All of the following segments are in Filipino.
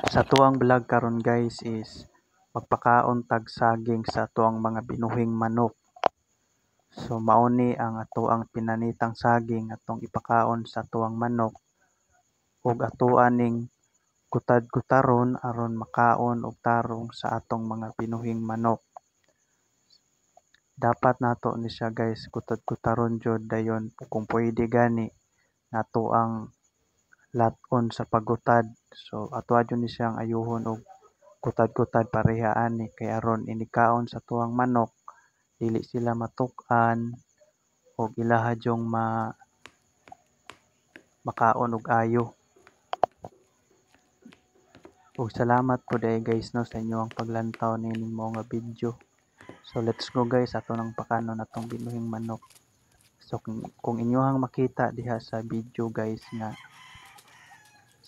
Sa tuang vlog karon guys is magpakaon tag saging sa tuang mga binuhing manok. So mao ni ang atoang pinanitang saging atong ipakaon sa tuang manok ug atoan ning gutad-gutaron aron makaon og tarong sa atong mga binuhing manok. Dapat nato ni siya guys gutad-gutaron jud dayon kung pwede gani nato ang lat-on sa paggutad. So ato jud ni siyang ayohon og gutad-gutad pareha ani kay aron inikaon sa tuang manok dili sila matuk-an ug ilaha jung makaon og ayo. Ug salamat po day guys no sa inyong paglantaw nining mga nga video. So let's go guys ato nang pakanon atong binuhing manok. So kung inyohang makita diha sa video guys nga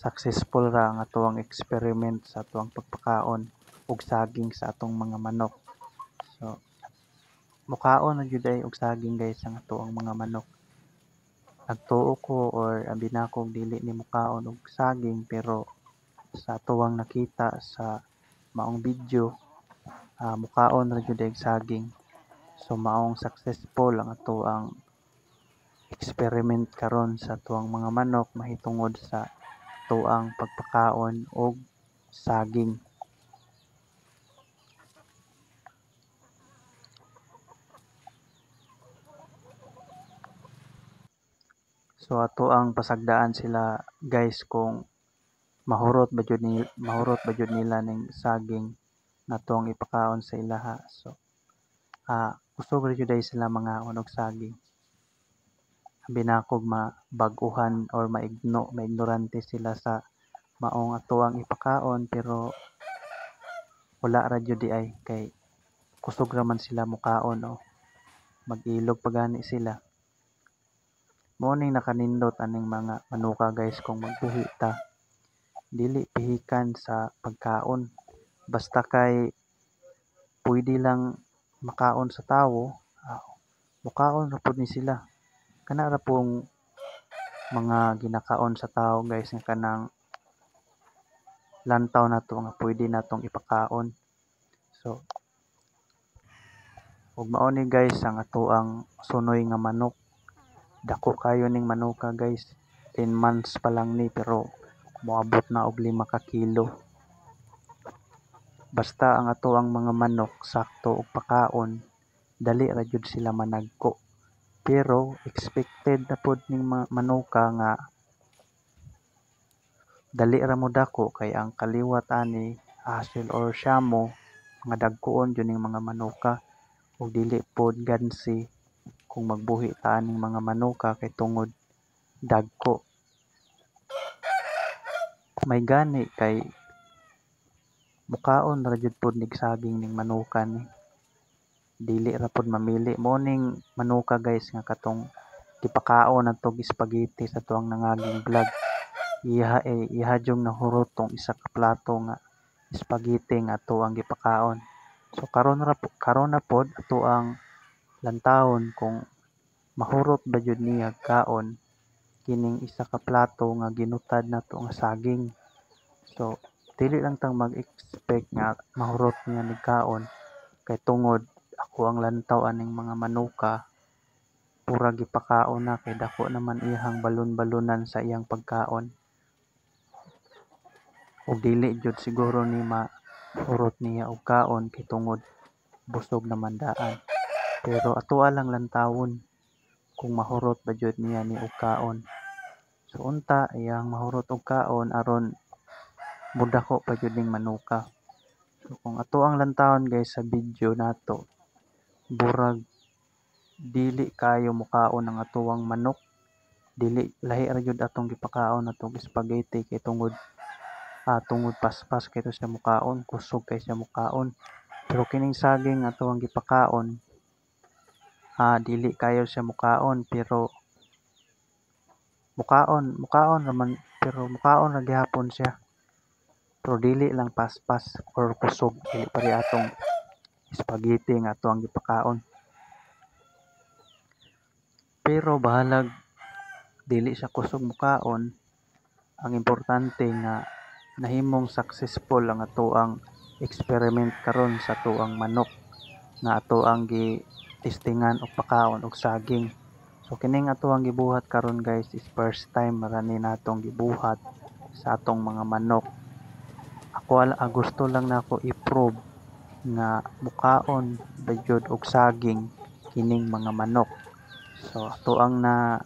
successful ra ang atoang experiment sa atoang pagpakaon og saging sa atong mga manok. So mukaon na jud ay og saging guys ang atoang mga manok. Nagtuo ko or abi na kong dili ni mukaon og saging pero sa atuang nakita sa maong video mukaon ra jud og saging. So maong successful ang atoang experiment karon sa tuang mga manok mahitungod sa tuang pagpakaon og saging. So ato ang pasagdaan sila guys kung mahurot ba jud nila ning saging natong ipakaon sa ilaha. So kusog ra jud ay sila mangaon og saging. Abi na kog mabag-uhan or maignorante sila sa maong atoang ipakaon pero wala ra jud di ay kay kusog ra man sila mukaon o mag-ilog pa gani sila. Mao ning nakanindot aning mga manuka guys kung magbuhi ta dili pihikan sa pagkaon basta kay pwede lang makaon sa tawo mukaon ra pud ni sila kana ra pong mga ginakaon sa tawo guys nga kanang lantaw nato nga pwede natong ipakaon. So ug mao ni guys ang atoang sunoy nga manok. Dako kayo ning manuka guys. 10 months pa lang ni pero moabot na og 5 ka kilo. Basta ang atoang mga manok sakto og pakaon, dali ra jud sila managko. Pero expected na pod ning manuka nga dali ra mo dako kay ang kaliwat ani asil or shamo nga dagkoon jud ning mga manuka ug dili pod gansi kung magbuhi ta aning mga manuka kay tungod dagko. May gani kay mukaon ra jud pod nig saging ning manuka ni. Dili ra pod mamili mo ning manuka guys nga katong gipakaon natong spaghetti sa tuang nangaging vlog. Iha jung nahurot tong isa ka plato nga spaghetti nga ato ang gipakaon. So karon na pod ato ang lantawon kung mahurot ba jud niya kaon kining isa ka plato nga ginutad nato nga saging. So dili lang tang mag-expect nga mahurot niya ni kaon kay tungod ako ang lantaw aning mga manuka pura gipakaon na kay dako naman iyang balon-balonan sa iyang pagkaon. Ug dili jud siguro ni mahurot niya og kaon kay tungod busog naman daan. Pero atoa lang lantawon kung mahurot ba jud niya ni og kaon. So unta iyang mahurot og kaon aron mudako pa jud ning manuka. So kung ato ang lantawon guys sa video nato burag dili kayo mukaon ang atuang manok. Dili lahi ra jud atong gipakaon atong spaghetti kay tungod paspas kay to siya mukaon, kusog kay siya mukaon. Pero kining saging ato ang gipakaon dili kayo siya mukaon pero mukaon raman pero mukaon ra gihapon siya. Pero dili lang paspas or kusog dili pare atong spaghetti nga ato ang gipakaon. Pero bahalag dili siya kusog mukaon, ang importante nga nahimong successful ang atoang experiment karon sa atoang manok na atoang gi-testingan og pakaon og saging. So kining atoang gibuhat karon guys is first time marani natong gibuhat sa atong mga manok. Gusto lang nako i-prove nga mukaon ba jud og saging kining mga manok. So ato ang na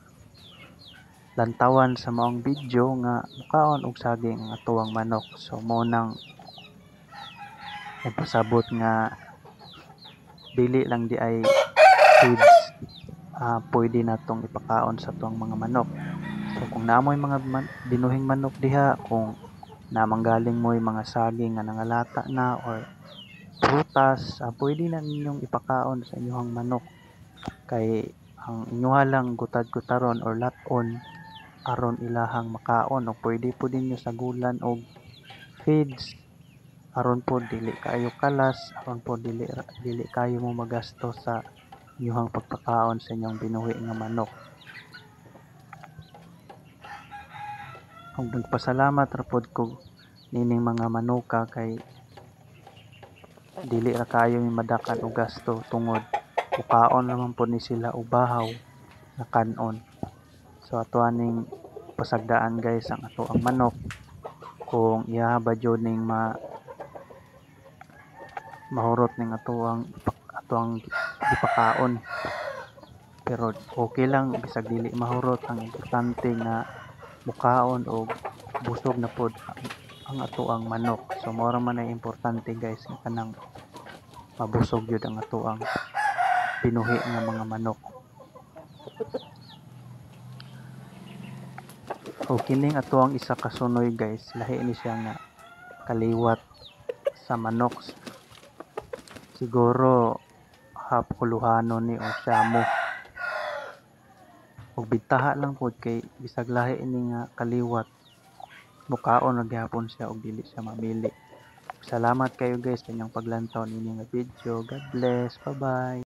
lantawan sa maong video nga mukaon og saging ang atuang manok. So mo nang nagpasabot nga dili lang di ay feeds pwede natong ipakaon sa tuang mga manok. So kung naamoy mga binuhing manok diha, kung namanggaling mo'y mga saging nga nangalata na or prutas, pwede na ninyong ipakaon sa inyong manok. Kay ang inyoha lang gutad-gutaron or laton aron ilahang makaon o pwede po ninyo sagulan og feeds aron po dili kayo kalas, aron po dili kayo mo magasto sa inyong pagpakaon sa inyong binuhi nga manok. Ug nagpasalamat ra pod ko nining mga manuka kay dili ra kayo madakan og gasto tungod mukaon naman po ni sila og bahaw na kanon. So ato aning pasagdaan guys ang ato ang manok kung iya ba jud ning mahurot ning atoang gipakaon. Pero okay lang bisag dili mahurot, ang importante nga mukaon og busog na pod ang atoang manok. So mao man ay importante guys nga kanang mabusog jud ang atoang binuhi nga mga manok. O kining atoang isa ka sunoy guys, lahi ni siya nga kaliwat sa manok. Siguro hapkuluhanon ni o siyamo. Ug bitaha lang pod kay bisag lahi ini nga kaliwat mukaon ra gyapon siya og dili siya mamili. Salamat kayo guys sa inyong paglantaw nini nga video. God bless. Bye-bye.